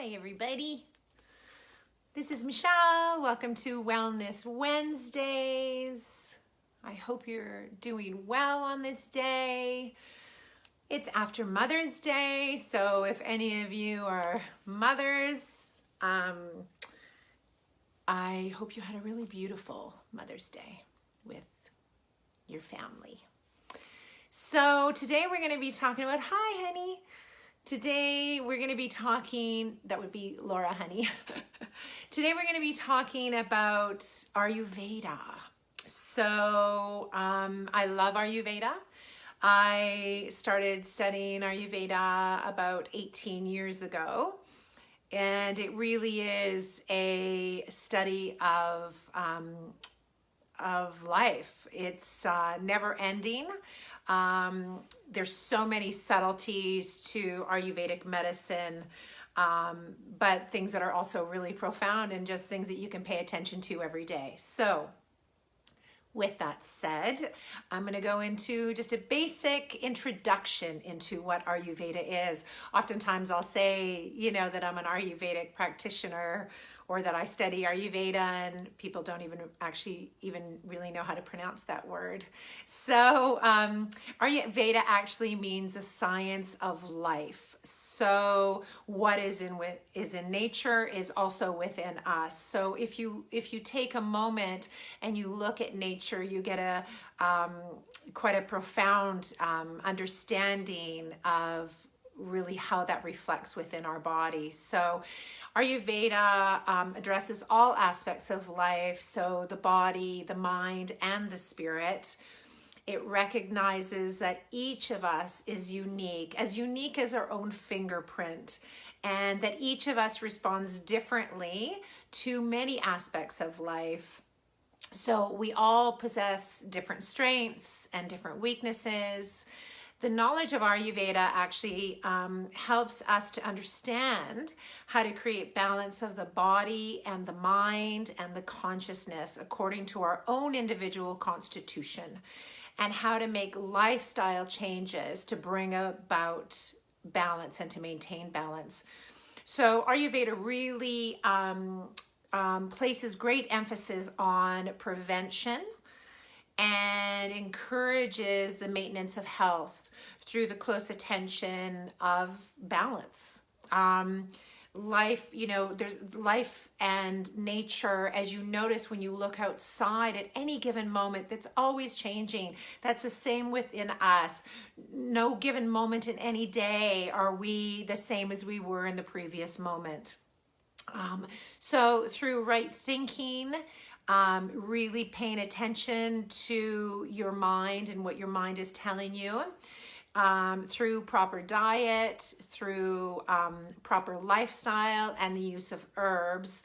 Hi, everybody. This is Michelle. Welcome to Wellness Wednesdays. I hope you're doing well on this day. It's after Mother's Day, so if any of you are mothers, I hope you had a really beautiful Mother's Day with your family. So today we're going to be talking about, hi, honey. Today we're going to be talking, that would be Laura, honey. Today we're going to be talking about Ayurveda. So I love Ayurveda. I started studying Ayurveda about 18 years ago. And it really is a study of life. It's never ending. There's so many subtleties to Ayurvedic medicine, but things that are also really profound and just things that you can pay attention to every day. So with that said, I'm going to go into just a basic introduction into what Ayurveda is. Oftentimes I'll say, that I'm an Ayurvedic practitioner or that I study Ayurveda, and people don't even really know how to pronounce that word. So Ayurveda actually means a science of life. So what is in nature is also within us. So if you take a moment and you look at nature, you get quite a profound understanding of really how that reflects within our body. So Ayurveda addresses all aspects of life, so the body, the mind, and the spirit. It recognizes that each of us is unique as our own fingerprint, and that each of us responds differently to many aspects of life. So we all possess different strengths and different weaknesses. The knowledge of Ayurveda actually helps us to understand how to create balance of the body and the mind and the consciousness according to our own individual constitution, and how to make lifestyle changes to bring about balance and to maintain balance. So Ayurveda really places great emphasis on prevention and encourages the maintenance of health through the close attention of balance. There's life and nature, as you notice when you look outside at any given moment, that's always changing. That's the same within us. No given moment in any day are we the same as we were in the previous moment. So through right thinking, really paying attention to your mind and what your mind is telling you, through proper diet, through proper lifestyle and the use of herbs,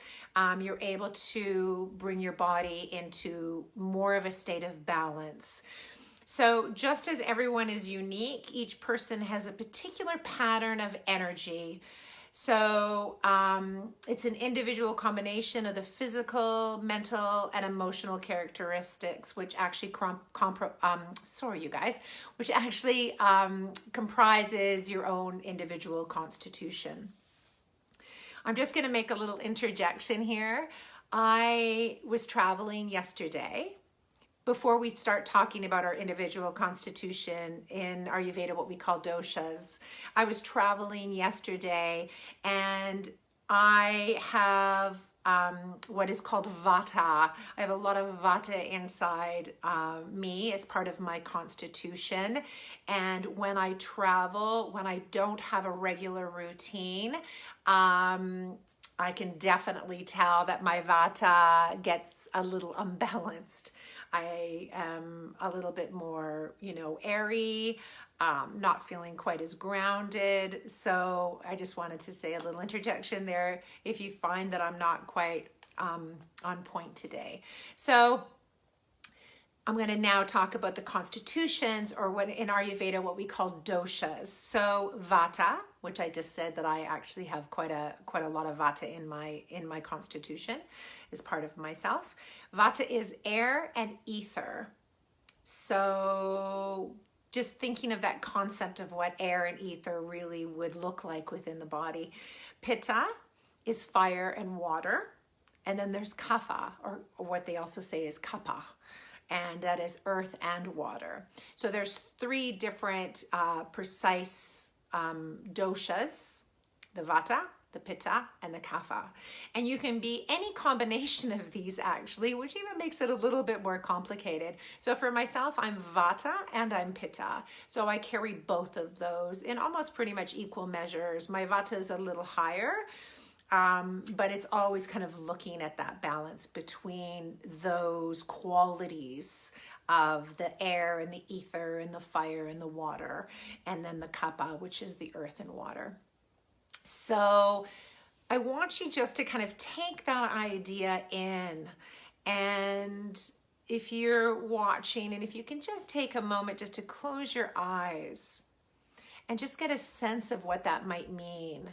you're able to bring your body into more of a state of balance. So just as everyone is unique, each person has a particular pattern of energy. So it's an individual combination of the physical, mental, and emotional characteristics, which actually comprises your own individual constitution. I'm just going to make a little interjection here. I was traveling yesterday. Before we start talking about our individual constitution in Ayurveda, what we call doshas, I was traveling yesterday and I have what is called vata. I have a lot of vata inside me as part of my constitution. And when I travel, when I don't have a regular routine, I can definitely tell that my vata gets a little unbalanced. I am a little bit more, airy, not feeling quite as grounded. So I just wanted to say a little interjection there if you find that I'm not quite on point today. So I'm going to now talk about the constitutions, or what in Ayurveda, what we call doshas. So vata, which I just said that I actually have quite a lot of vata in my constitution, is part of myself. Vata is air and ether. So just thinking of that concept of what air and ether really would look like within the body. Pitta is fire and water. And then there's kapha, or what they also say is kapha, and that is earth and water. So there's 3 different precise doshas, the vata, the pitta, and the kapha. And you can be any combination of these actually, which even makes it a little bit more complicated. So for myself, I'm vata and I'm pitta. So I carry both of those in almost pretty much equal measures. My vata is a little higher, but it's always kind of looking at that balance between those qualities of the air and the ether and the fire and the water, and then the kapha, which is the earth and water. So I want you just to kind of take that idea in, and if you're watching, and if you can just take a moment just to close your eyes and just get a sense of what that might mean.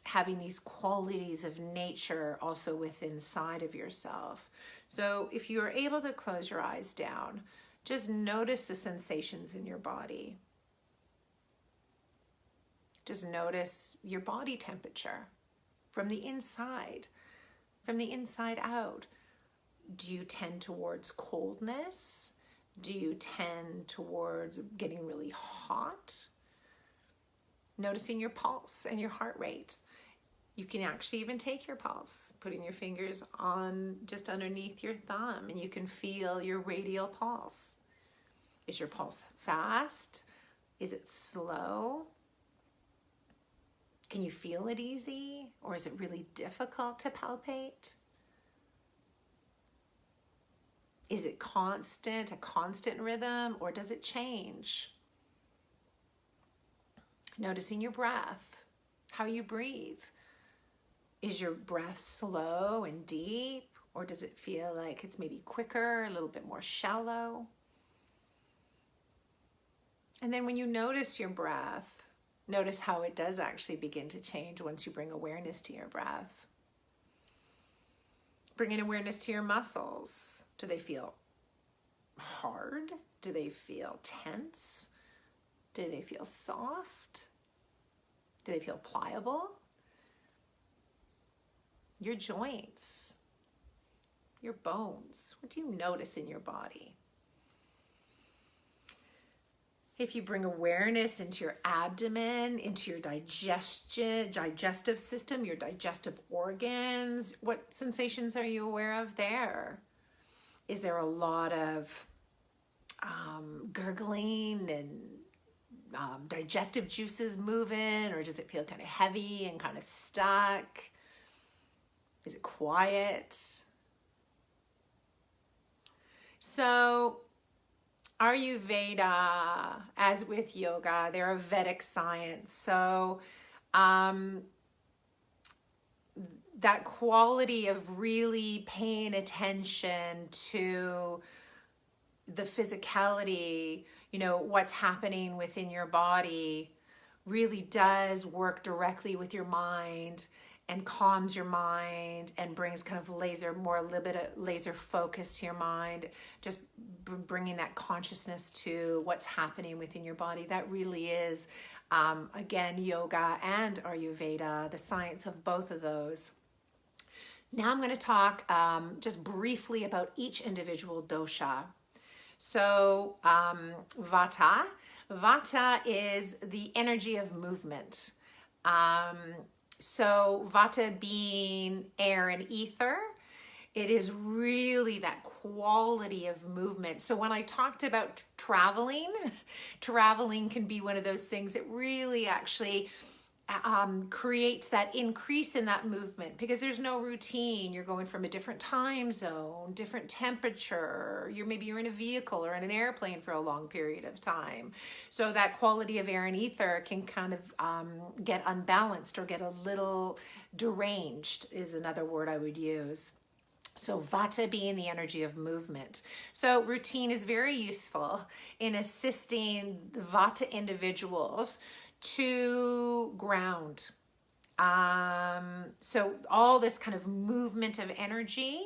Having these qualities of nature also within inside of yourself. So if you are able to close your eyes down, just notice the sensations in your body. Just notice your body temperature from the inside out. Do you tend towards coldness? Do you tend towards getting really hot? Noticing your pulse and your heart rate. You can actually even take your pulse, putting your fingers on just underneath your thumb, and you can feel your radial pulse. Is your pulse fast? Is it slow? Can you feel it easy, or is it really difficult to palpate? Is it a constant rhythm, or does it change? Noticing your breath, how you breathe. Is your breath slow and deep, or does it feel like it's maybe quicker, a little bit more shallow? And then when you notice your breath, notice how it does actually begin to change once you bring awareness to your breath. Bringing awareness to your muscles. Do they feel hard? Do they feel tense? Do they feel soft? Do they feel pliable? Your joints, your bones. What do you notice in your body? If you bring awareness into your abdomen, into your digestive system, your digestive organs, what sensations are you aware of there? Is there a lot of gurgling and digestive juices moving, or does it feel kind of heavy and kind of stuck? Is it quiet? So Ayurveda, as with yoga, they're a Vedic science. So that quality of really paying attention to the physicality, what's happening within your body, really does work directly with your mind and calms your mind and brings kind of laser focus to your mind, just bringing that consciousness to what's happening within your body. That really is, again, yoga and Ayurveda, the science of both of those. Now I'm going to talk just briefly about each individual dosha. So Vata is the energy of movement. So Vata being air and ether, it is really that quality of movement. So when I talked about traveling can be one of those things that really actually creates that increase in that movement, because there's no routine. You're going from a different time zone, different temperature. Maybe you're in a vehicle or in an airplane for a long period of time. So that quality of air and ether can kind of get unbalanced or get a little deranged is another word I would use. So Vata being the energy of movement. So routine is very useful in assisting the Vata individuals to ground. So all this kind of movement of energy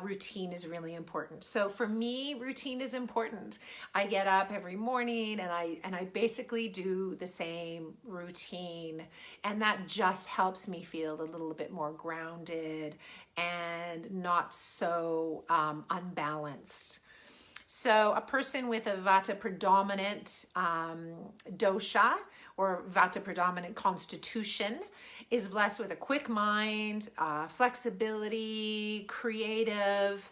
routine is really important. So for me, routine is important. I get up every morning and I basically do the same routine, and that just helps me feel a little bit more grounded and not so unbalanced. So a person with a Vata predominant dosha or Vata predominant constitution is blessed with a quick mind, flexibility, creative,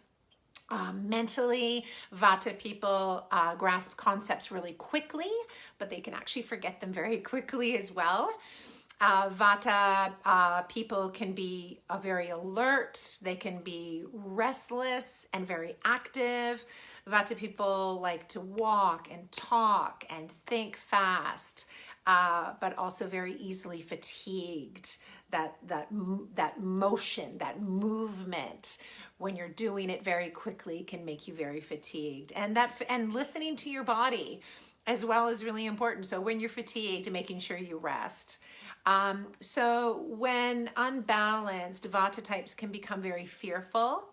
mentally. Vata people grasp concepts really quickly, but they can actually forget them very quickly as well. Vata people can be very alert, they can be restless and very active. Vata people like to walk and talk and think fast, but also very easily fatigued. That motion, that movement, when you're doing it very quickly, can make you very fatigued. And listening to your body as well is really important. So when you're fatigued, making sure you rest. So when unbalanced, Vata types can become very fearful,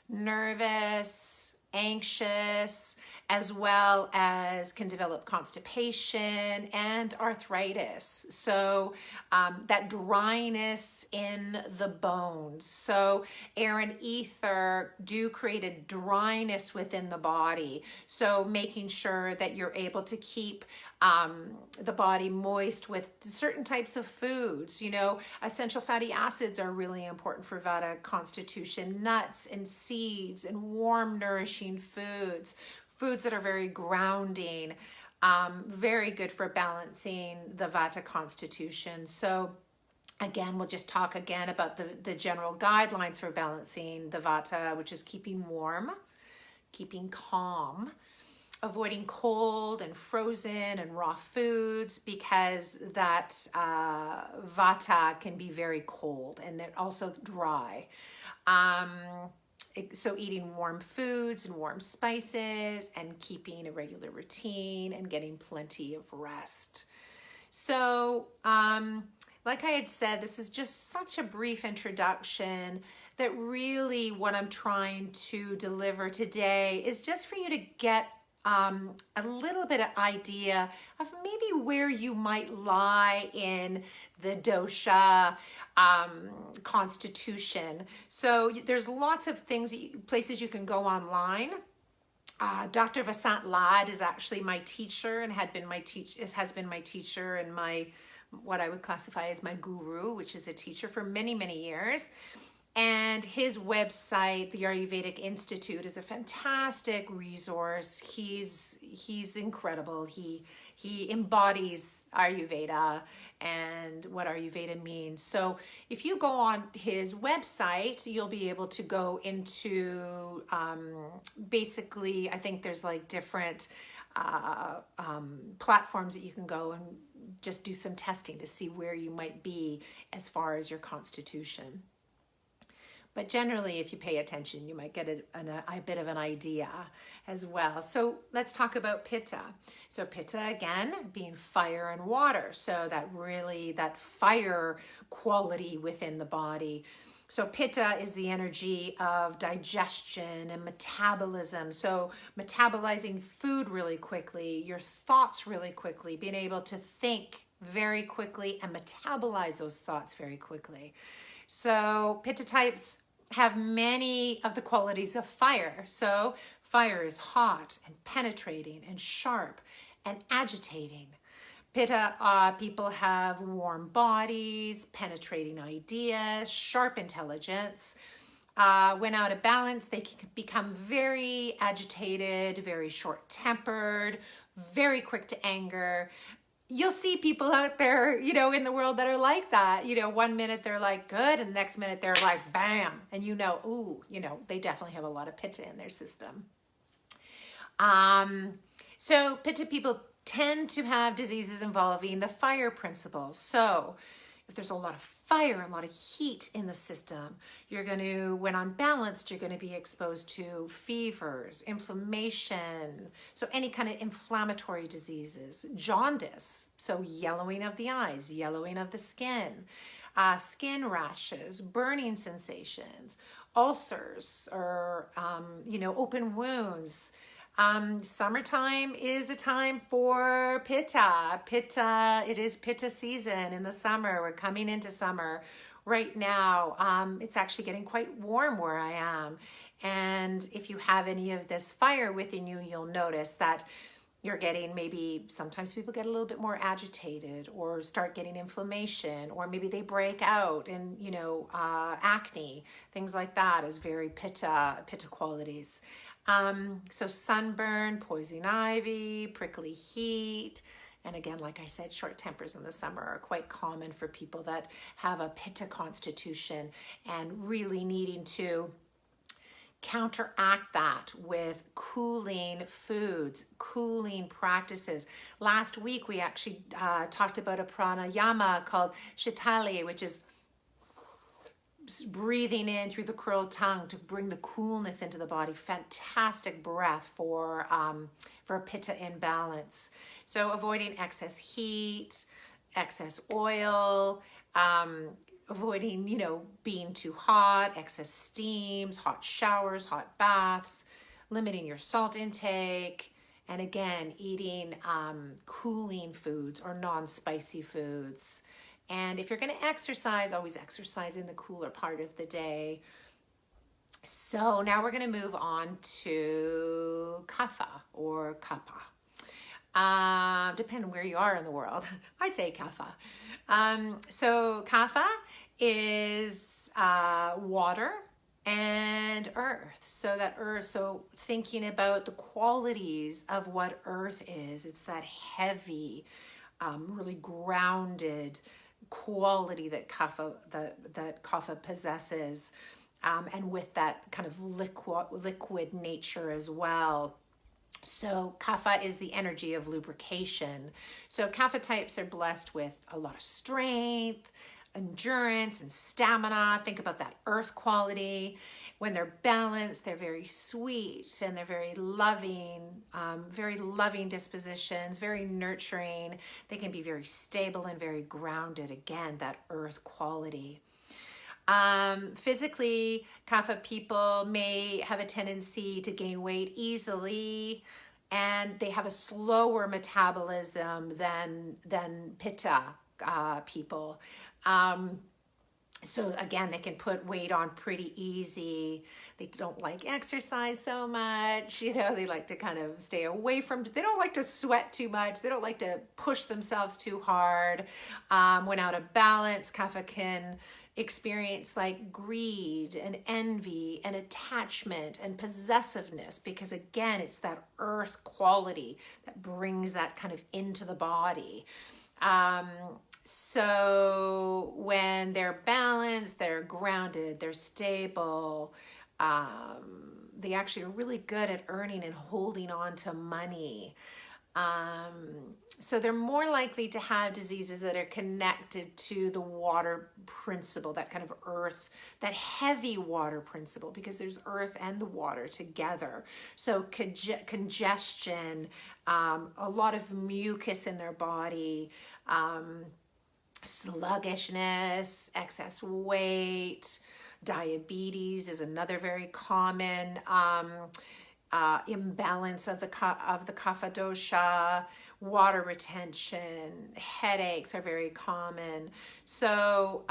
nervous, anxious, as well as can develop constipation and arthritis. So that dryness in the bones. So air and ether do create a dryness within the body. So making sure that you're able to keep the body moist with certain types of foods. You know, essential fatty acids are really important for Vata constitution. Nuts and seeds and warm, nourishing foods. Foods that are very grounding, very good for balancing the Vata constitution. So again, we'll just talk again about the general guidelines for balancing the Vata, which is keeping warm, keeping calm, avoiding cold and frozen and raw foods, because that Vata can be very cold and they're also dry. So eating warm foods and warm spices and keeping a regular routine and getting plenty of rest. So like I had said, this is just such a brief introduction that really what I'm trying to deliver today is just for you to get a little bit of idea of maybe where you might lie in the dosha constitution. So there's lots of things, places you can go online. Dr. Vasant Lad is actually my teacher and has been my teacher and what I would classify as my guru, which is a teacher for many, many years. And his website, the Ayurvedic Institute, is a fantastic resource. He's incredible. He embodies Ayurveda and what Ayurveda means. So if you go on his website, you'll be able to go into basically, I think there's like different platforms that you can go and just do some testing to see where you might be as far as your constitution. But generally, if you pay attention, you might get a bit of an idea as well. So let's talk about Pitta. So Pitta, again, being fire and water. So that fire quality within the body. So Pitta is the energy of digestion and metabolism. So metabolizing food really quickly, your thoughts really quickly, being able to think very quickly and metabolize those thoughts very quickly. So Pitta types have many of the qualities of fire. So fire is hot and penetrating and sharp and agitating. Pitta people have warm bodies, penetrating ideas, sharp intelligence. When out of balance, they can become very agitated, very short-tempered, very quick to anger. You'll see people out there, you know, in the world that are like that. You know, one minute they're like good and the next minute they're like bam. And you know, ooh, you know, they definitely have a lot of Pitta in their system. So Pitta people tend to have diseases involving the fire principle. So if there's a lot of fire and a lot of heat in the system, you're going to, when unbalanced, you're going to be exposed to fevers, inflammation, so any kind of inflammatory diseases, jaundice, so yellowing of the eyes, yellowing of the skin rashes, burning sensations, ulcers or, open wounds. Summertime is a time for pitta. Pitta, it is pitta season in the summer. We're coming into summer right now. It's actually getting quite warm where I am. And if you have any of this fire within you, you'll notice that you're getting, maybe sometimes people get a little bit more agitated or start getting inflammation, or maybe they break out and, acne, things like that is very pitta qualities. So sunburn, poison ivy, prickly heat, and again, like I said, short tempers in the summer are quite common for people that have a pitta constitution and really needing to counteract that with cooling foods, cooling practices. Last week, we actually talked about a pranayama called Shitali, which is breathing in through the curled tongue to bring the coolness into the body. Fantastic breath for a pitta imbalance. So avoiding excess heat, excess oil, avoiding, being too hot, excess steams, hot showers, hot baths, limiting your salt intake, and again, eating cooling foods or non-spicy foods. And if you're going to exercise, always exercise in the cooler part of the day. So now we're going to move on to kapha or kapha. Depending on where you are in the world, I say kapha. So kapha is water and earth. So thinking about the qualities of what earth is, it's that heavy, really grounded quality that kapha possesses, and with that kind of liquid nature as well. So kapha is the energy of lubrication. So kapha types are blessed with a lot of strength, endurance, and stamina. Think about that earth quality. When they're balanced, they're very sweet and they're very loving dispositions, very nurturing. They can be very stable and very grounded. Again, that earth quality. Physically, kapha people may have a tendency to gain weight easily, and they have a slower metabolism than pitta people. So again, they can put weight on pretty easy. They don't like exercise so much. They like to kind of stay away from, they don't like to sweat too much. They don't like to push themselves too hard. When out of balance, kapha can experience like greed and envy and attachment and possessiveness, because again, it's that earth quality that brings that kind of into the body. So when they're balanced, they're grounded, they're stable, they actually are really good at earning and holding on to money. So they're more likely to have diseases that are connected to the water principle, that kind of earth, that heavy water principle, because there's earth and the water together. So congestion, a lot of mucus in their body, sluggishness, excess weight, diabetes is another very common imbalance of the kapha dosha. Water retention, headaches are very common. So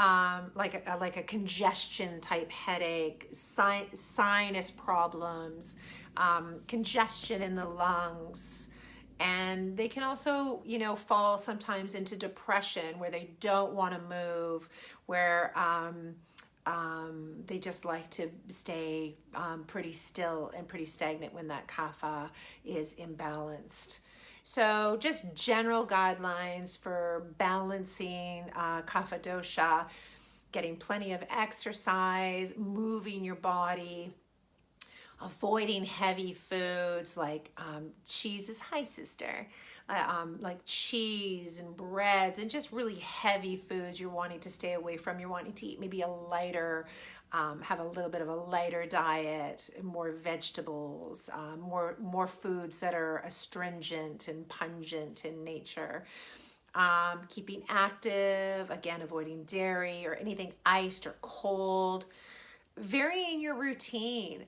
like a congestion type headache, sinus problems, congestion in the lungs. And they can also, fall sometimes into depression where they don't want to move, where they just like to stay pretty still and pretty stagnant when that kapha is imbalanced. So just general guidelines for balancing kapha dosha, getting plenty of exercise, moving your body, avoiding heavy foods like cheeses, hi sister, like cheese and breads and just really heavy foods you're wanting to stay away from. You're wanting to eat maybe a lighter, have a little bit of a lighter diet, more vegetables, more foods that are astringent and pungent in nature. Keeping active, again, avoiding dairy or anything iced or cold. varying your routine.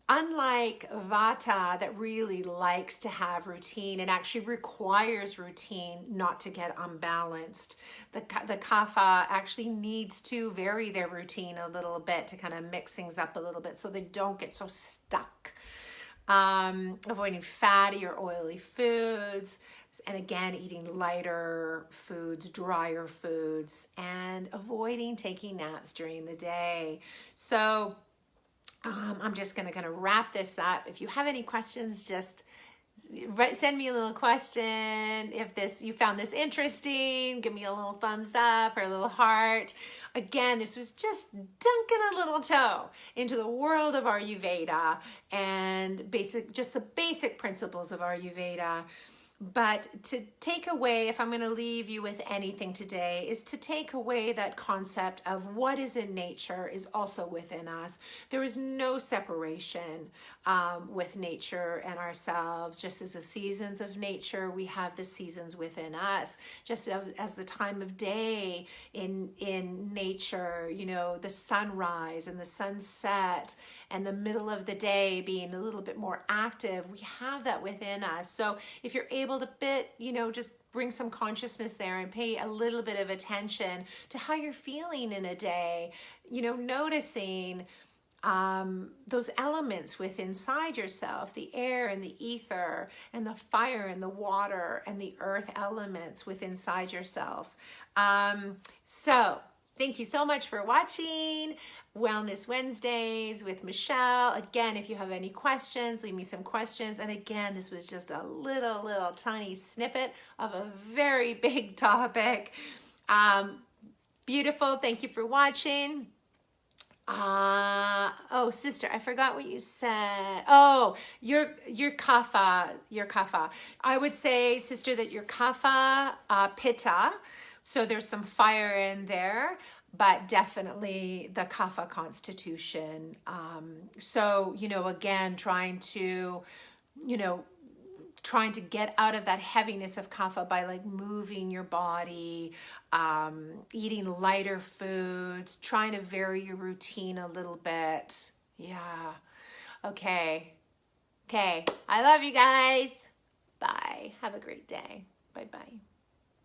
Unlike Vata that really likes to have routine and actually requires routine not to get unbalanced, the Kapha actually needs to vary their routine a little bit to kind of mix things up a little bit so they don't get so stuck. Avoiding fatty or oily foods, and again, eating lighter foods, drier foods, and avoiding taking naps during the day. So I'm just going to kind of wrap this up. If you have any questions, just send me a little question. If you found this interesting, give me a little thumbs up or a little heart. Again, this was just dunking a little toe into the world of Ayurveda and just the basic principles of Ayurveda. But to take away, if I'm going to leave you with anything today, is to take away that concept of what is in nature is also within us. There is no separation with nature and ourselves. Just as the seasons of nature, we have the seasons within us. Just as the time of day in nature, you know, the sunrise and the sunset and the middle of the day being a little bit more active, we have that within us. So if you're able to just bring some consciousness there and pay a little bit of attention to how you're feeling in a day, noticing those elements within inside yourself, the air and the ether and the fire and the water and the earth elements within inside yourself. So thank you so much for watching Wellness Wednesdays with Michelle. Again, if you have any questions, leave me some questions. And again, this was just a little tiny snippet of a very big topic. Beautiful. Thank you for watching. Oh, sister, I forgot what you said. Oh, your kapha. I would say, sister, that your kapha, pitta. So there's some fire in there, but definitely the kapha constitution. So, again, trying to get out of that heaviness of kapha by like moving your body, eating lighter foods, trying to vary your routine a little bit. Yeah. Okay. I love you guys. Bye. Have a great day. Bye-bye.